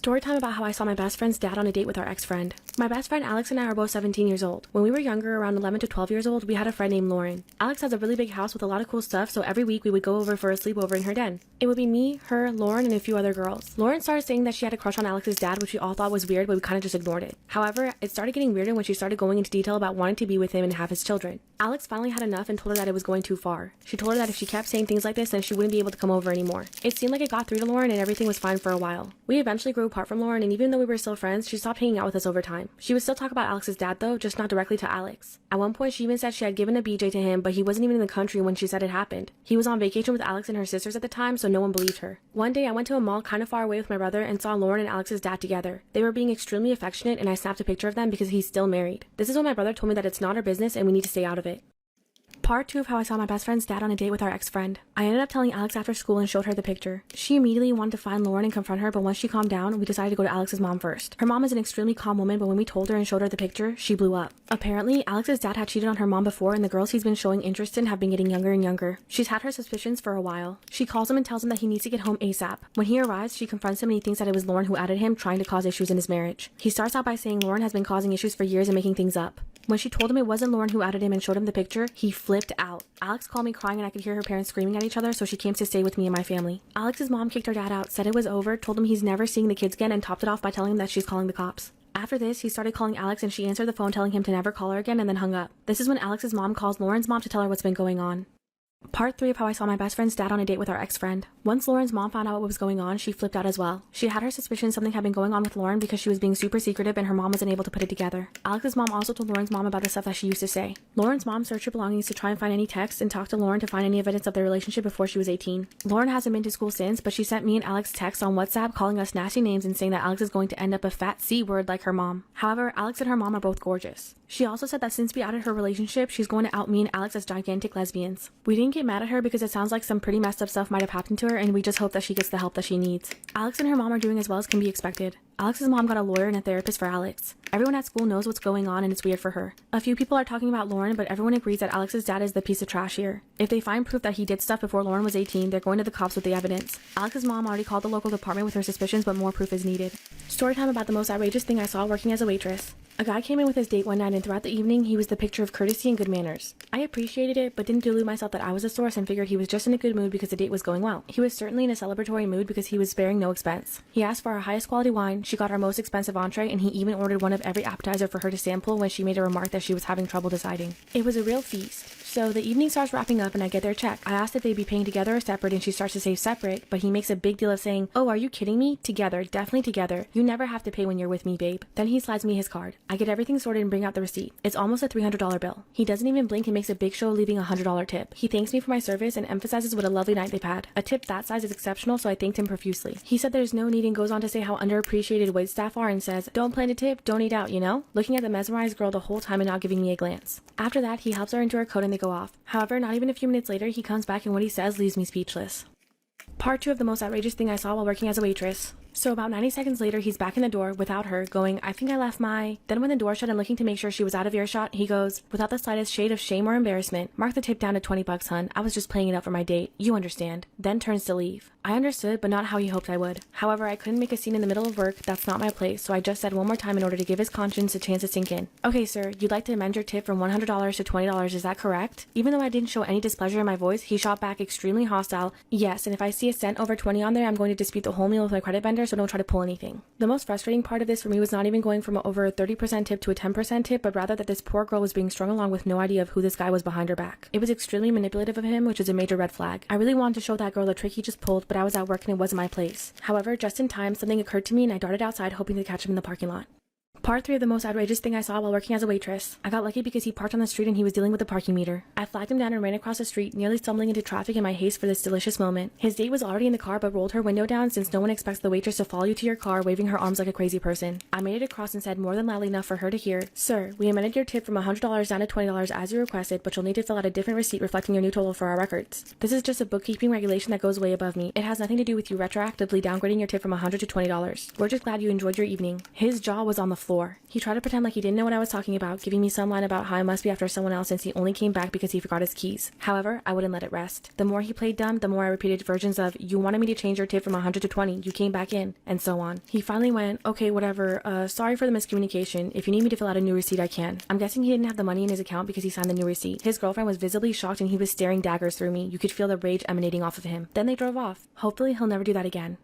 Story time about how I saw my best friend's dad on a date with our ex-friend. My best friend Alex and I are both 17 years old. When we were younger, around 11 to 12 years old, we had a friend named Lauren. Alex has a really big house with a lot of cool stuff, so every week we would go over for a sleepover in her den. It would be me, her, Lauren, and a few other girls. Lauren started saying that she had a crush on Alex's dad, which we all thought was weird, but we kind of just ignored it. However, it started getting weirder when she started going into detail about wanting to be with him and have his children. Alex finally had enough and told her that it was going too far. She told her that if she kept saying things like this, then she wouldn't be able to come over anymore. It seemed like it got through to Lauren and everything was fine for a while. We eventually grew apart from Lauren, and even though we were still friends, she stopped hanging out with us over time. She would still talk about Alex's dad though, just not directly to Alex. At one point, she even said she had given a BJ to him, but he wasn't even in the country when she said it happened. He was on vacation with Alex and her sisters at the time, so no one believed her. One day, I went to a mall kind of far away with my brother and saw Lauren and Alex's dad together. They were being extremely affectionate, and I snapped a picture of them because he's still married. This is when my brother told me that it's not our business and we need to stay out of it. Part 2 of how I saw my best friend's dad on a date with our ex-friend. I ended up telling Alex after school and showed her the picture. She immediately wanted to find Lauren and confront her, but once she calmed down, we decided to go to Alex's mom first. Her mom is an extremely calm woman, but when we told her and showed her the picture, she blew up. Apparently, Alex's dad had cheated on her mom before, and the girls he's been showing interest in have been getting younger and younger. She's had her suspicions for a while. She calls him and tells him that he needs to get home ASAP. When he arrives, she confronts him and he thinks that it was Lauren who added him, trying to cause issues in his marriage. He starts out by saying Lauren has been causing issues for years and making things up. When she told him it wasn't Lauren who added him and showed him the picture, he flipped out. Alex called me crying and I could hear her parents screaming at each other, so she came to stay with me and my family. Alex's mom kicked her dad out, said it was over, told him he's never seeing the kids again, and topped it off by telling him that she's calling the cops. After this, he started calling Alex and she answered the phone telling him to never call her again and then hung up. This is when Alex's mom calls Lauren's mom to tell her what's been going on. Part 3 of how I saw my best friend's dad on a date with our ex-friend. Once Lauren's mom found out what was going on, she flipped out as well. She had her suspicion something had been going on with Lauren because she was being super secretive and her mom wasn't able to put it together. Alex's mom also told Lauren's mom about the stuff that she used to say. Lauren's mom searched her belongings to try and find any texts and talked to Lauren to find any evidence of their relationship before she was 18. Lauren hasn't been to school since, but she sent me and Alex texts on WhatsApp calling us nasty names and saying that Alex is going to end up a fat C word like her mom. However, Alex and her mom are both gorgeous. She also said that since we outed her relationship, she's going to out me and Alex as gigantic lesbians. We didn't get mad at her because it sounds like some pretty messed up stuff might have happened to her, and we just hope that she gets the help that she needs. Alex and her mom are doing as well as can be expected. Alex's mom got a lawyer and a therapist for Alex. Everyone at school knows what's going on and it's weird for her. A few people are talking about Lauren, but everyone agrees that Alex's dad is the piece of trash here. If they find proof that he did stuff before Lauren was 18, they're going to the cops with the evidence. Alex's mom already called the local department with her suspicions, but more proof is needed. Story time about the most outrageous thing I saw working as a waitress. A guy came in with his date one night and throughout the evening, he was the picture of courtesy and good manners. I appreciated it, but didn't delude myself that I was the source and figured he was just in a good mood because the date was going well. He was certainly in a celebratory mood because he was sparing no expense. He asked for our highest quality wine, she got our most expensive entree, and he even ordered one of every appetizer for her to sample when she made a remark that she was having trouble deciding. It was a real feast. So the evening starts wrapping up and I get their check. I asked if they'd be paying together or separate and she starts to say separate, but he makes a big deal of saying, "Oh, are you kidding me? Together, definitely together. You never have to pay when you're with me, babe." Then he slides me his card. I get everything sorted and bring out the receipt. It's almost a $300 bill. He doesn't even blink and makes a big show leaving a $100 tip. He thanks me for my service and emphasizes what a lovely night they've had. A tip that size is exceptional, so I thanked him profusely. He said there's no need and goes on to say how underappreciated wait staff are and says, "Don't plan to tip, don't eat out, you know?" Looking at the mesmerized girl the whole time and not giving me a glance. After that, he helps her into her coat and they go off. However, not even a few minutes later, he comes back and what he says leaves me speechless. Part 2 of the most outrageous thing I saw while working as a waitress. So about 90 seconds later, he's back in the door without her, going, "I think I left my..." Then when the door shut and looking to make sure she was out of earshot, he goes, without the slightest shade of shame or embarrassment, "Mark the tip down to $20, hun. I was just playing it up for my date. You understand." Then turns to leave. I understood, but not how he hoped I would. However, I couldn't make a scene in the middle of work. That's not my place, so I just said one more time in order to give his conscience a chance to sink in. "Okay, sir, you'd like to amend your tip from $100 to $20, is that correct?" Even though I didn't show any displeasure in my voice, he shot back extremely hostile, "Yes, and if I see a cent over 20 on there, I'm going to dispute the whole meal with my credit vendor, so don't try to pull anything." The most frustrating part of this for me was not even going from over a 30% tip to a 10% tip, but rather that this poor girl was being strung along with no idea of who this guy was behind her back. It was extremely manipulative of him, which is a major red flag. I really wanted to show that girl the trick he just pulled, but I was at work and it wasn't my place. However, just in time, something occurred to me and I darted outside hoping to catch him in the parking lot. Part 3 of the most outrageous thing I saw while working as a waitress. I got lucky because he parked on the street and he was dealing with the parking meter. I flagged him down and ran across the street, nearly stumbling into traffic in my haste for this delicious moment. His date was already in the car but rolled her window down since no one expects the waitress to follow you to your car waving her arms like a crazy person. I made it across and said more than loudly enough for her to hear, "Sir, we amended your tip from $100 down to $20 as you requested, but you'll need to fill out a different receipt reflecting your new total for our records. This is just a bookkeeping regulation that goes way above me. It has nothing to do with you retroactively downgrading your tip from $100 to $20. We're just glad you enjoyed your evening." His jaw was on the floor. floor. He tried to pretend like he didn't know what I was talking about, giving me some line about how I must be after someone else since he only came back because he forgot his keys. However, I wouldn't let it rest. The more he played dumb, the more I repeated versions of, you wanted me to change your tip from 100 to 20, you came back in, and so on. He finally went, okay, whatever, sorry for the miscommunication. If you need me to fill out a new receipt, I can. I'm guessing he didn't have the money in his account because he signed the new receipt. His girlfriend was visibly shocked and he was staring daggers through me. You could feel the rage emanating off of him. Then they drove off. Hopefully he'll never do that again.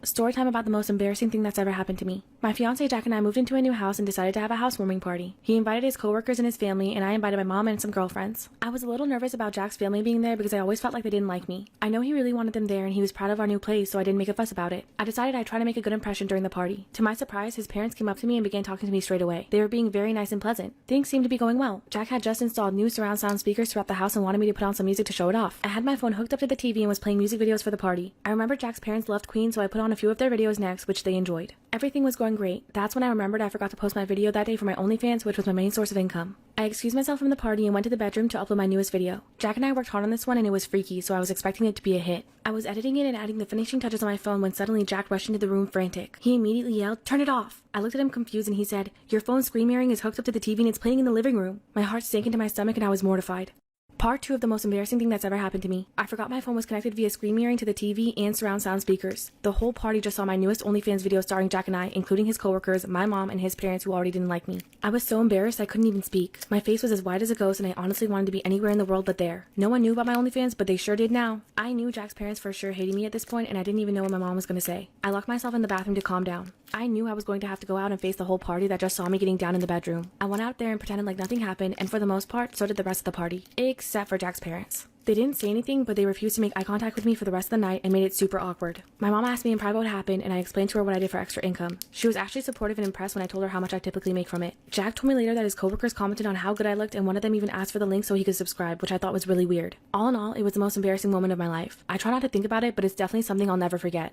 Story time about the most embarrassing thing that's ever happened to me. My fiance Jack and I moved into a new house and decided to have a housewarming party. He invited his coworkers and his family, and I invited my mom and some girlfriends. I was a little nervous about Jack's family being there because I always felt like they didn't like me. I know he really wanted them there and he was proud of our new place, so I didn't make a fuss about it. I decided I'd try to make a good impression during the party. To my surprise, his parents came up to me and began talking to me straight away. They were being very nice and pleasant. Things seemed to be going well. Jack had just installed new surround sound speakers throughout the house and wanted me to put on some music to show it off. I had my phone hooked up to the TV and was playing music videos for the party. I remember Jack's parents loved Queen, so I put on a few of their videos next, which they enjoyed. Everything was going great. That's when I remembered I forgot to post my video that day for my OnlyFans, which was my main source of income. I excused myself from the party and went to the bedroom to upload my newest video. Jack and I worked hard on this one and it was freaky, so I was expecting it to be a hit. I was editing it and adding the finishing touches on my phone when suddenly Jack rushed into the room frantic. He immediately yelled, "Turn it off!" I looked at him confused and he said, "Your phone's screen mirroring is hooked up to the TV and it's playing in the living room." My heart sank into my stomach and I was mortified. Part 2 of the most embarrassing thing that's ever happened to me. I forgot my phone was connected via screen mirroring to the TV and surround sound speakers. The whole party just saw my newest OnlyFans video starring Jack and I, including his coworkers, my mom, and his parents who already didn't like me. I was so embarrassed I couldn't even speak. My face was as white as a ghost and I honestly wanted to be anywhere in the world but there. No one knew about my OnlyFans, but they sure did now. I knew Jack's parents for sure hated me at this point and I didn't even know what my mom was going to say. I locked myself in the bathroom to calm down. I knew I was going to have to go out and face the whole party that just saw me getting down in the bedroom. I went out there and pretended like nothing happened, and for the most part, so did the rest of the party. Except for Jack's parents. They didn't say anything, but they refused to make eye contact with me for the rest of the night and made it super awkward. My mom asked me in private what happened, and I explained to her what I did for extra income. She was actually supportive and impressed when I told her how much I typically make from it. Jack told me later that his coworkers commented on how good I looked, and one of them even asked for the link so he could subscribe, which I thought was really weird. All in all, it was the most embarrassing moment of my life. I try not to think about it, but it's definitely something I'll never forget.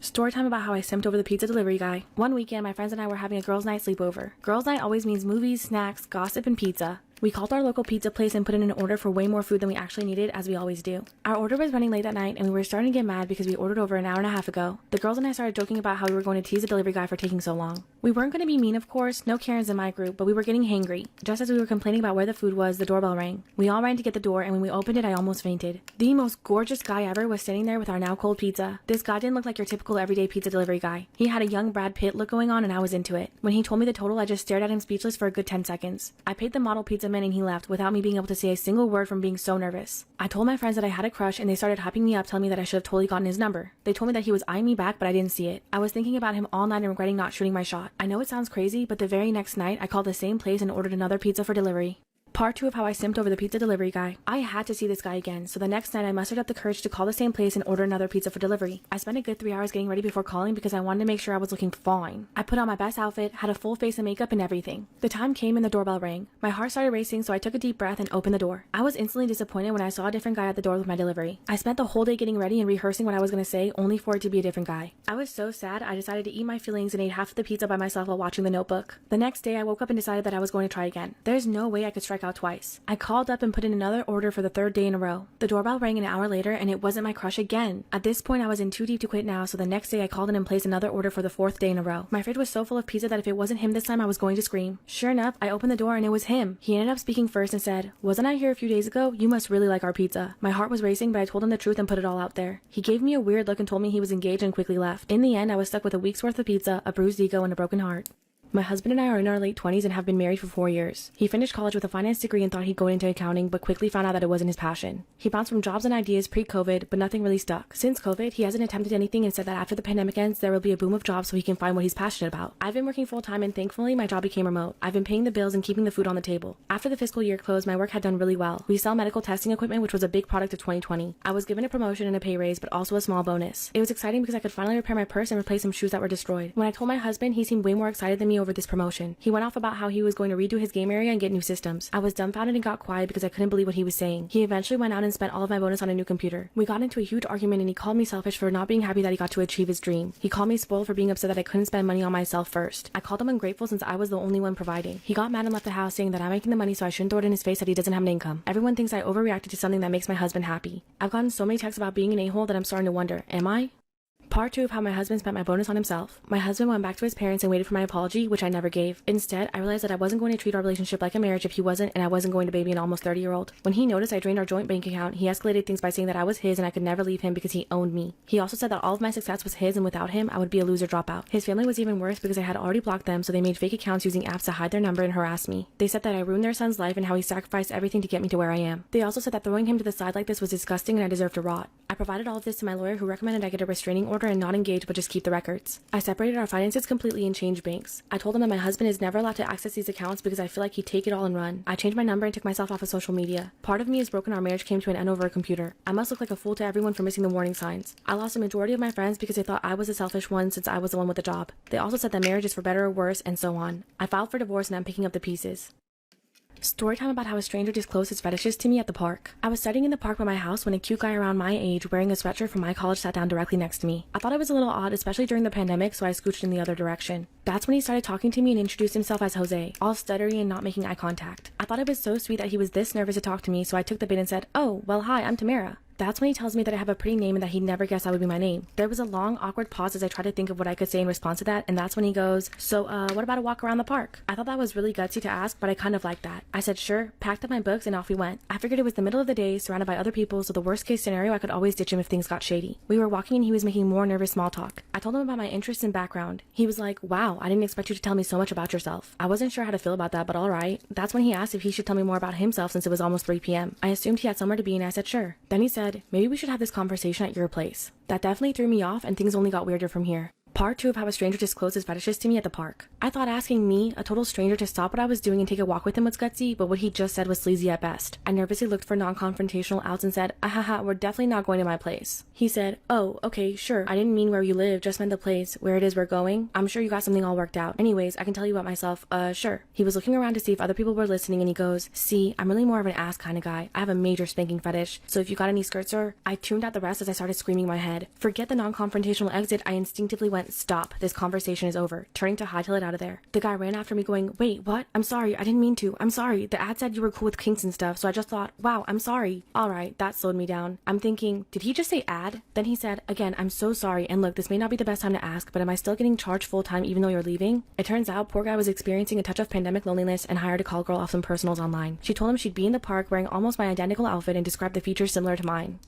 Story time about how I simped over the pizza delivery guy. One weekend, my friends and I were having a girls' night sleepover. Girls' night always means movies, snacks, gossip, and pizza. We called our local pizza place and put in an order for way more food than we actually needed, as we always do. Our order was running late that night, and we were starting to get mad because we ordered over an hour and a half ago. The girls and I started joking about how we were going to tease the delivery guy for taking so long. We weren't going to be mean, of course, no Karens in my group, but we were getting hangry. Just as we were complaining about where the food was, the doorbell rang. We all ran to get the door, and when we opened it, I almost fainted. The most gorgeous guy ever was standing there with our now cold pizza. This guy didn't look like your typical everyday pizza delivery guy. He had a young Brad Pitt look going on, and I was into it. When he told me the total, I just stared at him speechless for a good 10 seconds. I paid the model pizza man and he left without me being able to say a single word from being so nervous. I told my friends that I had a crush and they started hyping me up, telling me that I should have totally gotten his number. They told me that he was eyeing me back, but I didn't see it. I was thinking about him all night and regretting not shooting my shot. I know it sounds crazy, but the very next night I called the same place and ordered another pizza for delivery. Part 2 of how I simped over the pizza delivery guy. I had to see this guy again, so the next night I mustered up the courage to call the same place and order another pizza for delivery. I spent a good 3 hours getting ready before calling because I wanted to make sure I was looking fine. I put on my best outfit, had a full face of makeup and everything. The time came and the doorbell rang. My heart started racing, so I took a deep breath and opened the door. I was instantly disappointed when I saw a different guy at the door with my delivery. I spent the whole day getting ready and rehearsing what I was going to say, only for it to be a different guy. I was so sad, I decided to eat my feelings and ate half of the pizza by myself while watching The Notebook. The next day I woke up and decided that I was going to try again. There's no way I could strike out twice. I called up and put in another order for the 3rd day in a row. The doorbell rang an hour later and it wasn't my crush again. At this point I was in too deep to quit now, so the next day I called in and placed another order for the 4th day in a row. My fridge was so full of pizza that if it wasn't him this time I was going to scream. Sure enough, I opened the door and it was him. He ended up speaking first and said, "Wasn't I here a few days ago? You must really like our pizza." My heart was racing, but I told him the truth and put it all out there. He gave me a weird look and told me he was engaged and quickly left. In the end, I was stuck with a week's worth of pizza, a bruised ego, and a broken heart. My husband and I are in our late 20s and have been married for 4 years. He finished college with a finance degree and thought he'd go into accounting, but quickly found out that it wasn't his passion. He bounced from jobs and ideas pre-COVID, but nothing really stuck. Since COVID, he hasn't attempted anything and said that after the pandemic ends, there will be a boom of jobs so he can find what he's passionate about. I've been working full-time and thankfully my job became remote. I've been paying the bills and keeping the food on the table. After the fiscal year closed, my work had done really well. We sell medical testing equipment, which was a big product of 2020. I was given a promotion and a pay raise, but also a small bonus. It was exciting because I could finally repair my purse and replace some shoes that were destroyed. When I told my husband, he seemed way more excited than me over this promotion. He went off about how he was going to redo his game area and get new systems. I was dumbfounded and got quiet because I couldn't believe what he was saying. He eventually went out and spent all of my bonus on a new computer. We got into a huge argument and he called me selfish for not being happy that he got to achieve his dream. He called me spoiled for being upset that I couldn't spend money on myself first. I called him ungrateful since I was the only one providing. He got mad and left the house saying that I'm making the money so I shouldn't throw it in his face that he doesn't have an income. Everyone thinks I overreacted to something that makes my husband happy. I've gotten so many texts about being an a-hole that I'm starting to wonder, am I? Part 2 of how my husband spent my bonus on himself. My husband went back to his parents and waited for my apology, which I never gave. Instead, I realized that I wasn't going to treat our relationship like a marriage if he wasn't, and I wasn't going to baby an almost 30-year-old. When he noticed I drained our joint bank account, he escalated things by saying that I was his and I could never leave him because he owned me. He also said that all of my success was his and without him, I would be a loser dropout. His family was even worse because I had already blocked them, so they made fake accounts using apps to hide their number and harass me. They said that I ruined their son's life and how he sacrificed everything to get me to where I am. They also said that throwing him to the side like this was disgusting and I deserved to rot. I provided all of this to my lawyer, who recommended I get a restraining order and not engage but just keep the records. I separated our finances completely and changed banks. I told him that my husband is never allowed to access these accounts because I feel like he'd take it all and run. I changed my number and took myself off of social media. Part of me is broken our marriage came to an end over a computer. I must look like a fool to everyone for missing the warning signs. I lost a majority of my friends because they thought I was the selfish one since I was the one with the job. They also said that marriage is for better or worse, and so on. I filed for divorce and I'm picking up the pieces. Storytime about how a stranger disclosed his fetishes to me at the park. I was studying in the park by my house when a cute guy around my age wearing a sweatshirt from my college sat down directly next to me. I thought it was a little odd, especially during the pandemic, so I scooched in the other direction. That's when he started talking to me and introduced himself as Jose, all stuttery and not making eye contact. I thought it was so sweet that he was this nervous to talk to me, so I took the bait and said, "Oh, well, hi, I'm Tamara." That's when he tells me that I have a pretty name and that he'd never guessed that would be my name. There was a long, awkward pause as I tried to think of what I could say in response to that, and that's when he goes, "So, what about a walk around the park?" I thought that was really gutsy to ask, but I kind of liked that. I said sure, packed up my books, and off we went. I figured it was the middle of the day, surrounded by other people, so the worst case scenario I could always ditch him if things got shady. We were walking and he was making more nervous small talk. I told him about my interests and background. He was like, "Wow, I didn't expect you to tell me so much about yourself." I wasn't sure how to feel about that, but alright. That's when he asked if he should tell me more about himself since it was almost 3 p.m. I assumed he had somewhere to be and I said sure. Then he said, "Maybe we should have this conversation at your place." That definitely threw me off and things only got weirder from here. Part 2 of how a stranger disclosed his fetishes to me at the park. I thought asking me, a total stranger, to stop what I was doing and take a walk with him was gutsy, but what he just said was sleazy at best. I nervously looked for non-confrontational outs and said, "Ahaha, we're definitely not going to my place." He said, "Oh, okay, sure. I didn't mean where you live, just meant the place, where it is we're going. I'm sure you got something all worked out. Anyways, I can tell you about myself. Sure." He was looking around to see if other people were listening and he goes, "See, I'm really more of an ass kind of guy. I have a major spanking fetish, so if you got any skirts or..." I tuned out the rest as I started screaming in my head. Forget the non-confrontational exit, I instinctively went, "Stop. This conversation is over," turning to hightail it out of there. The guy ran after me going, "Wait, what? I'm sorry, I didn't mean to. I'm sorry. The ad said you were cool with kinks and stuff, so I just thought, wow, I'm sorry." Alright, that slowed me down. I'm thinking, did he just say ad? Then he said, "Again, I'm so sorry, and look, this may not be the best time to ask, but am I still getting charged full time even though you're leaving?" It turns out, poor guy was experiencing a touch of pandemic loneliness and hired a call girl off some personals online. She told him she'd be in the park wearing almost my identical outfit and described the features similar to mine.